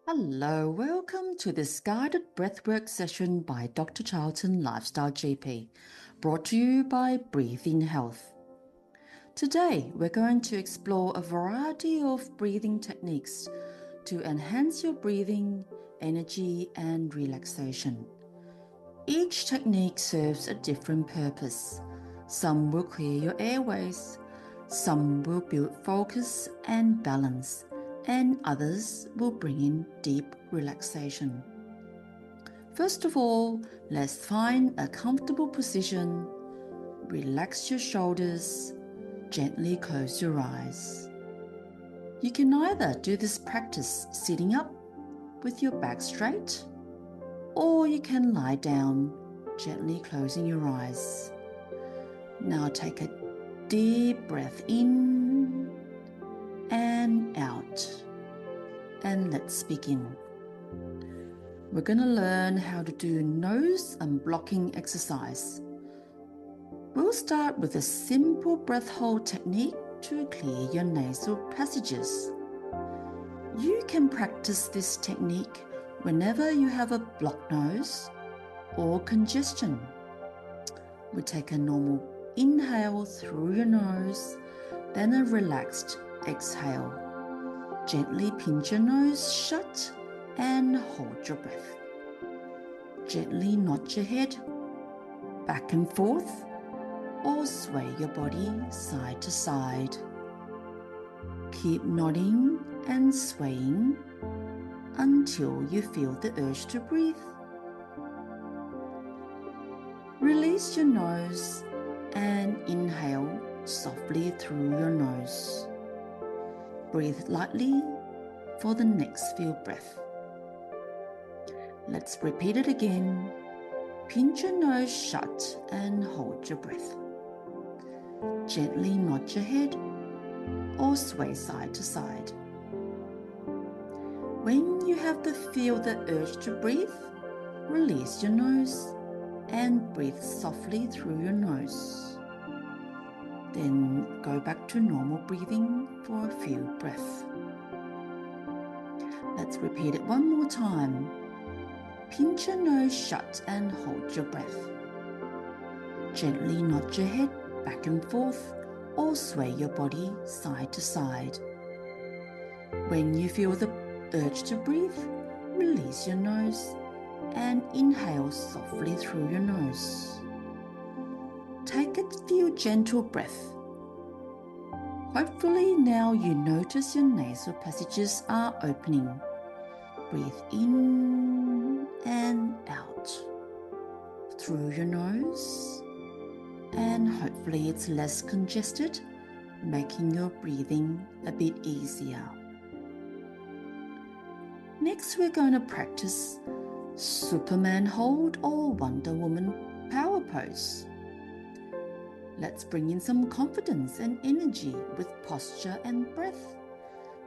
Hello, welcome to this guided breathwork session by Dr. Charlton Lifestyle GP, brought to you by Breathing Health. Today, we're going to explore a variety of breathing techniques to enhance your breathing, energy, and relaxation. Each technique serves a different purpose. Some will clear your airways, some will build focus and balance, and others will bring in deep relaxation. First of all, let's find a comfortable position. Relax your shoulders, gently close your eyes. You can either do this practice sitting up with your back straight, or you can lie down, gently closing your eyes. Now take a deep breath in and out. And let's begin. We're going to learn how to do nose unblocking exercise. We'll start with a simple breath hold technique to clear your nasal passages. You can practice this technique whenever you have a blocked nose or congestion. We take a normal inhale through your nose, then a relaxed exhale. Gently pinch your nose shut and hold your breath. Gently nod your head back and forth or sway your body side to side. Keep nodding and swaying until you feel the urge to breathe. Release your nose and inhale softly through your nose. Breathe lightly for the next few breaths. Let's repeat it again. Pinch your nose shut and hold your breath. Gently nod your head or sway side to side. When you feel the urge to breathe, release your nose and breathe softly through your nose. Then go back to normal breathing for a few breaths. Let's repeat it one more time. Pinch your nose shut and hold your breath. Gently nod your head back and forth or sway your body side to side. When you feel the urge to breathe, release your nose and inhale softly through your nose. Take a few gentle breaths. Hopefully now you notice your nasal passages are opening. Breathe in and out through your nose, and hopefully it's less congested, making your breathing a bit easier. Next, we're going to practice Superman hold or Wonder Woman power pose. Let's bring in some confidence and energy with posture and breath.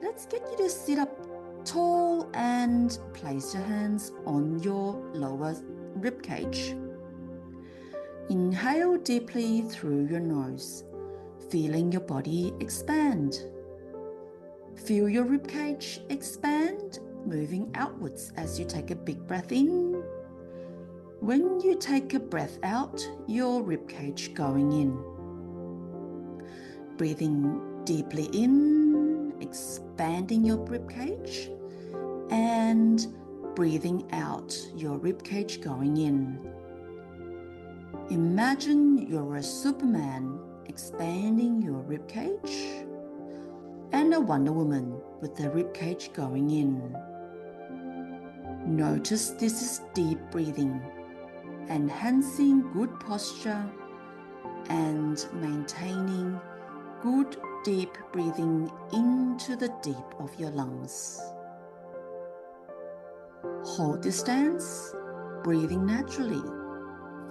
Let's get you to sit up tall and place your hands on your lower ribcage. Inhale deeply through your nose, feeling your body expand. Feel your ribcage expand, moving outwards as you take a big breath in. When you take a breath out, your ribcage going in. Breathing deeply in, expanding your ribcage, and breathing out, your ribcage going in. Imagine you're a Superman expanding your ribcage, and a Wonder Woman with the ribcage going in. Notice this is deep breathing, enhancing good posture and maintaining good deep breathing into the deep of your lungs. Hold this stance, breathing naturally,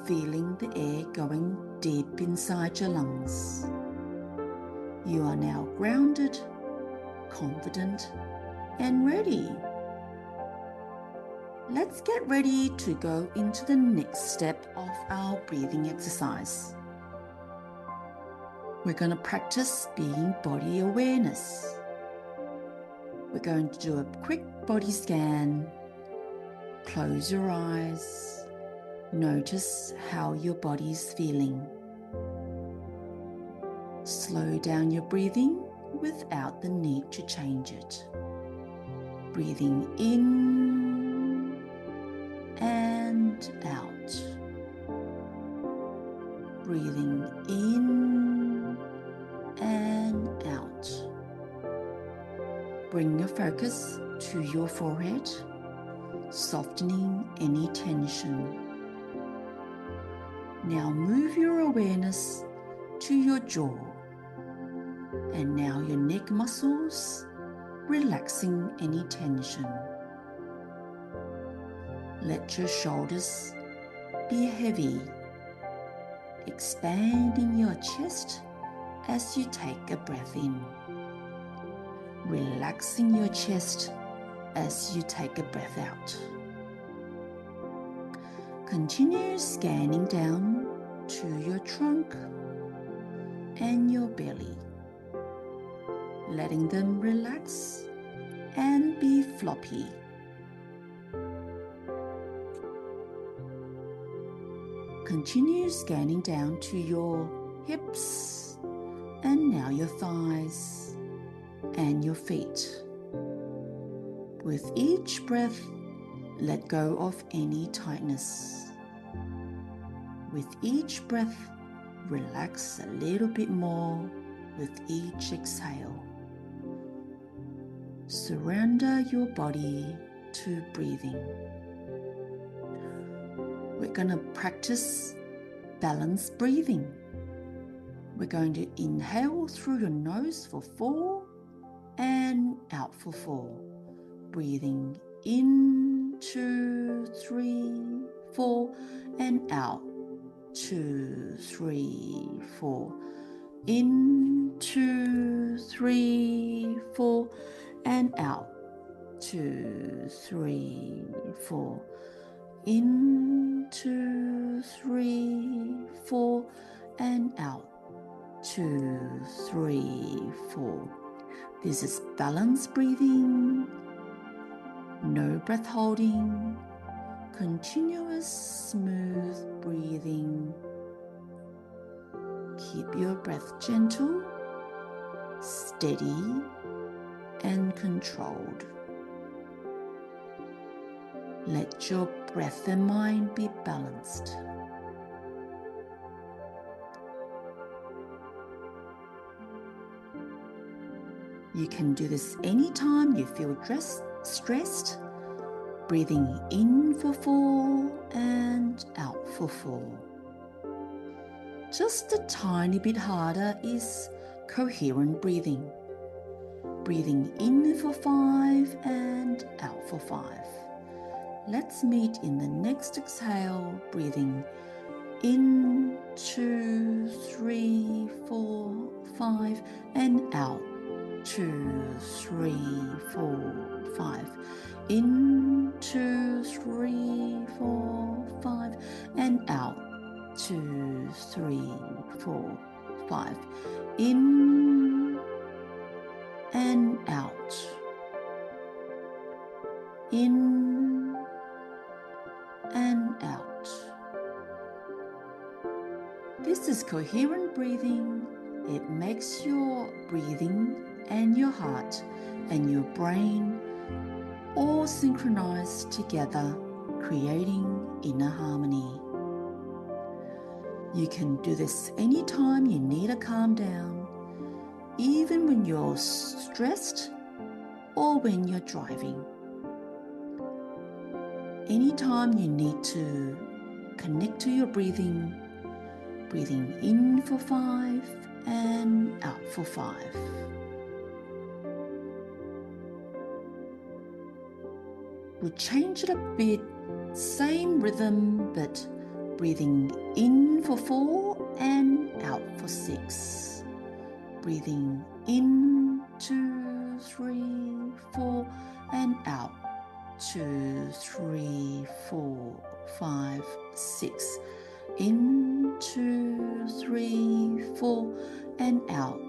feeling the air going deep inside your lungs. You are now grounded, confident, and ready. Let's get ready to go into the next step of our breathing exercise. We're going to practice being body awareness. We're going to do a quick body scan. Close your eyes. Notice how your body is feeling. Slow down your breathing without the need to change it. Breathing in and out. Breathing in and out. Bring your focus to your forehead, softening any tension. Now move your awareness to your jaw, and now your neck muscles, relaxing any tension. Let your shoulders be heavy, expanding your chest as you take a breath in. Relaxing your chest as you take a breath out. Continue scanning down to your trunk and your belly, letting them relax and be floppy. Continue scanning down to your hips and now your thighs and your feet. With each breath, let go of any tightness. With each breath, relax a little bit more with each exhale. Surrender your body to breathing. We're going to practice balanced breathing. We're going to inhale through your nose for 4 and out for 4. Breathing in, 2, 3, 4, and out, 2, 3, 4. In, 2, 3, 4, and out, 2, 3, 4. In, 2, 3, 4, and out, 2, 3, 4. This is balanced breathing. No breath holding, continuous smooth breathing. Keep your breath gentle, steady, and controlled. Let your breath and mind be balanced. You can do this anytime you feel stressed. Breathing in for 4 and out for 4. Just a tiny bit harder is coherent breathing. Breathing in for 5 and out for 5. Let's meet in the next exhale. Breathing in, 2, 3, 4, 5, and out, 2, 3, 4, 5. In, 2, 3, 4, 5, and out, 2, 3, 4, 5. In and out. In and out. This is coherent breathing. It makes your breathing and your heart and your brain all synchronized together, creating inner harmony. You can do this anytime you need to calm down, even when you're stressed or when you're driving. Anytime you need to connect to your breathing, breathing in for 5 and out for 5. We'll change it a bit, same rhythm, but breathing in for 4 and out for 6. Breathing in, 2, 3, 4, and out, 2, 3, 4, 5, 6. In, 2, 3, 4, and out,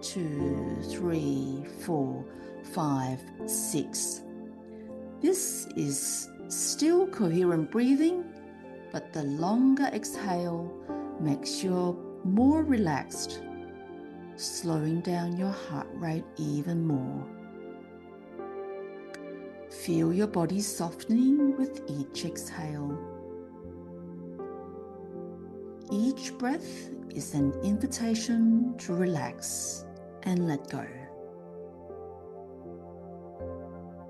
2, 3, 4, 5, 6. This is still coherent breathing, but the longer exhale makes you more relaxed, slowing down your heart rate even more. Feel your body softening with each exhale. Each breath is an invitation to relax and let go.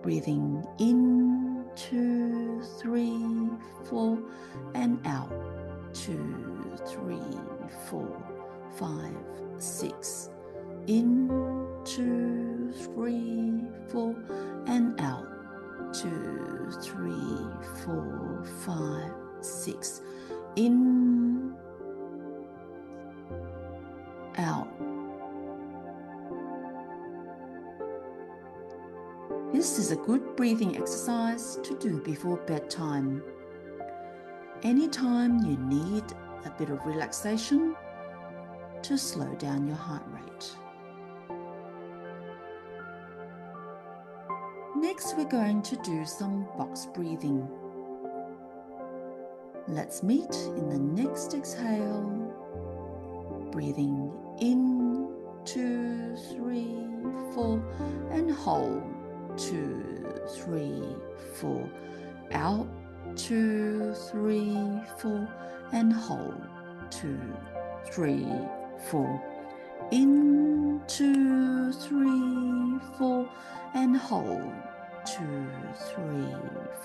Breathing in, 2, 3, 4, and out, 2, 3, 4, 5, 6. In, 2, 3, 4, and out, 2, 3, 4, 5, 6. In, out. This is a good breathing exercise to do before bedtime. Anytime you need a bit of relaxation to slow down your heart rate. Next, we're going to do some box breathing. Let's meet in the next exhale. Breathing in, 2, 3, 4, and hold, 2, 3, 4. Out, 2, 3, 4, and hold, 2, 3, 4. In, 2, 3, 4, and hold, 2, 3,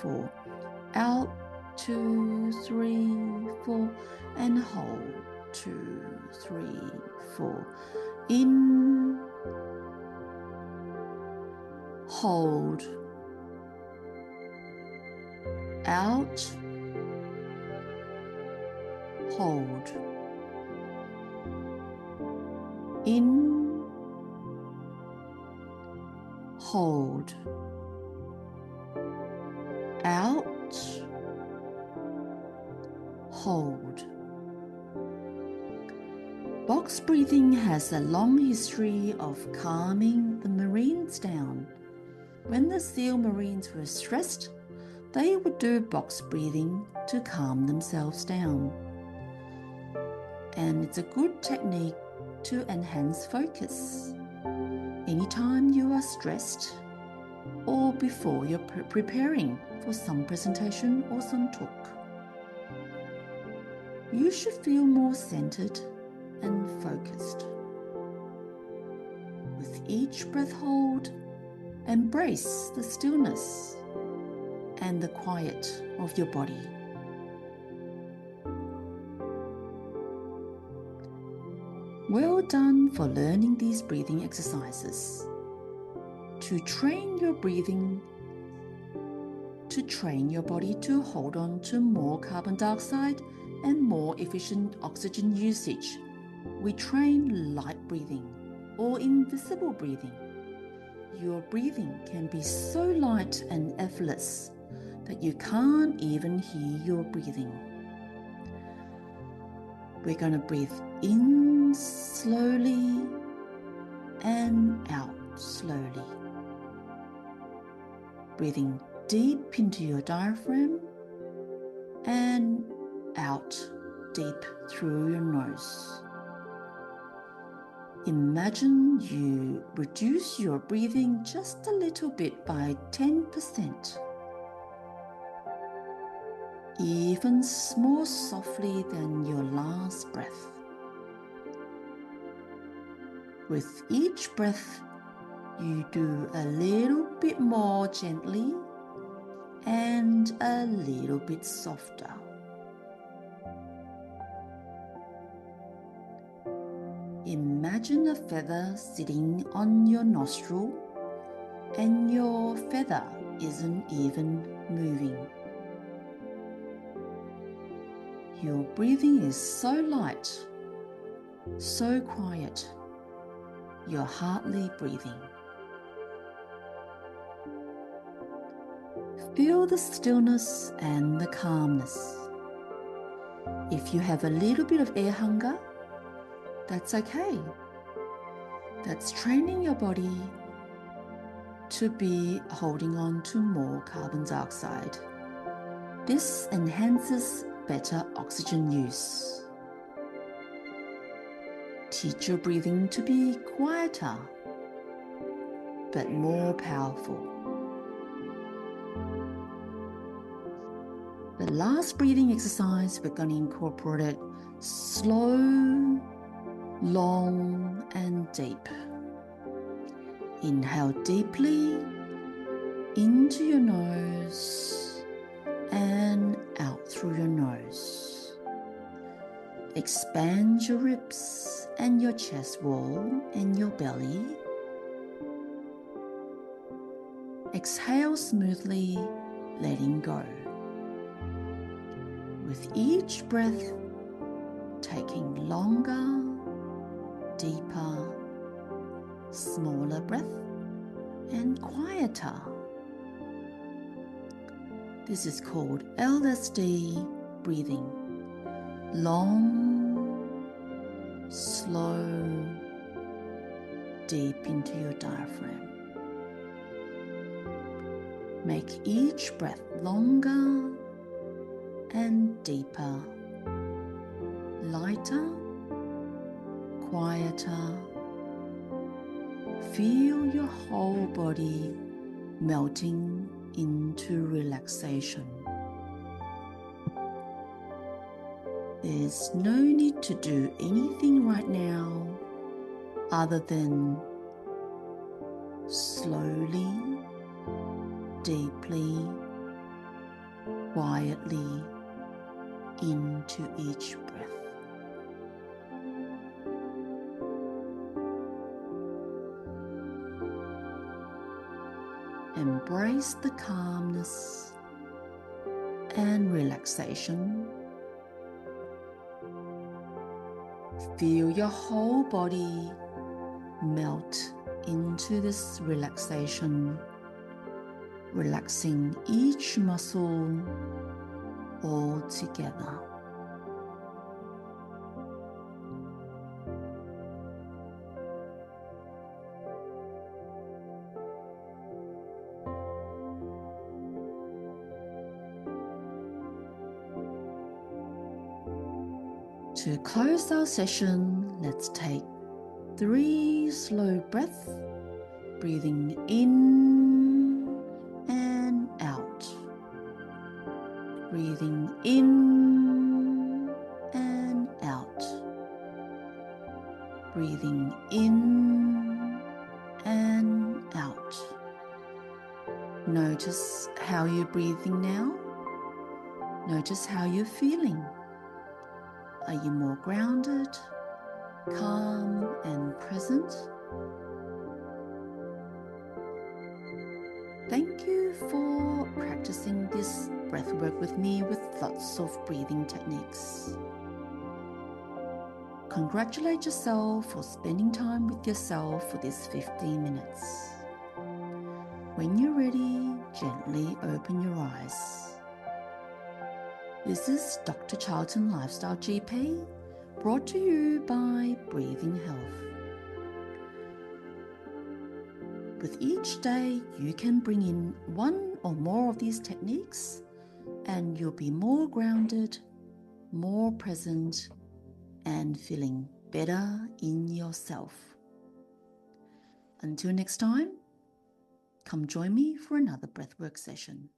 4. Out, 2, 3, 4, and hold, 2, 3, 4. In, hold, out, hold. In, hold, out, hold. Box breathing has a long history of calming the Marines down. When the SEAL Marines were stressed, they would do box breathing to calm themselves down. And it's a good technique to enhance focus. Anytime you are stressed or before you're preparing for some presentation or some talk, you should feel more centered and focused. With each breath hold, embrace the stillness and the quiet of your body. Well done for learning these breathing exercises. To train your breathing, to train your body to hold on to more carbon dioxide and more efficient oxygen usage, we train light breathing or invisible breathing. Your breathing can be so light and effortless that you can't even hear your breathing. We're going to breathe in slowly and out slowly. Breathing deep into your diaphragm and out deep through your nose. Imagine you reduce your breathing just a little bit by 10%. Even more softly than your last breath. With each breath, you do a little bit more gently and a little bit softer. Imagine a feather sitting on your nostril and your feather isn't even moving. Your breathing is so light, so quiet, you're hardly breathing. Feel the stillness and the calmness. If you have a little bit of air hunger, that's okay. That's training your body to be holding on to more carbon dioxide. This enhances better oxygen use. Teach your breathing to be quieter, but more powerful. The last breathing exercise, we're going to incorporate it slow, long, and deep. Inhale deeply into your nose and out through your nose. Expand your ribs and your chest wall and your belly. Exhale smoothly, letting go. With each breath, taking longer, deeper, smaller breath, and quieter. This is called LSD breathing. Long, slow, deep into your diaphragm. Make each breath longer and deeper, lighter, quieter. Feel your whole body melting into relaxation. There's no need to do anything right now other than slowly, deeply, quietly into each breath. Embrace the calmness and relaxation. Feel your whole body melt into this relaxation, relaxing each muscle all together. To close our session, let's take 3 slow breaths, breathing in and out. Breathing in and out. Breathing in and out. Notice how you're breathing now. Notice how you're feeling. Are you more grounded, calm, and present? Thank you for practicing this breathwork with me with lots of breathing techniques. Congratulate yourself for spending time with yourself for this 15 minutes. When you're ready, gently open your eyes. This is Dr. Charlton Lifestyle GP, brought to you by Breathing Health. With each day, you can bring in 1 or more of these techniques, and you'll be more grounded, more present, and feeling better in yourself. Until next time, come join me for another breathwork session.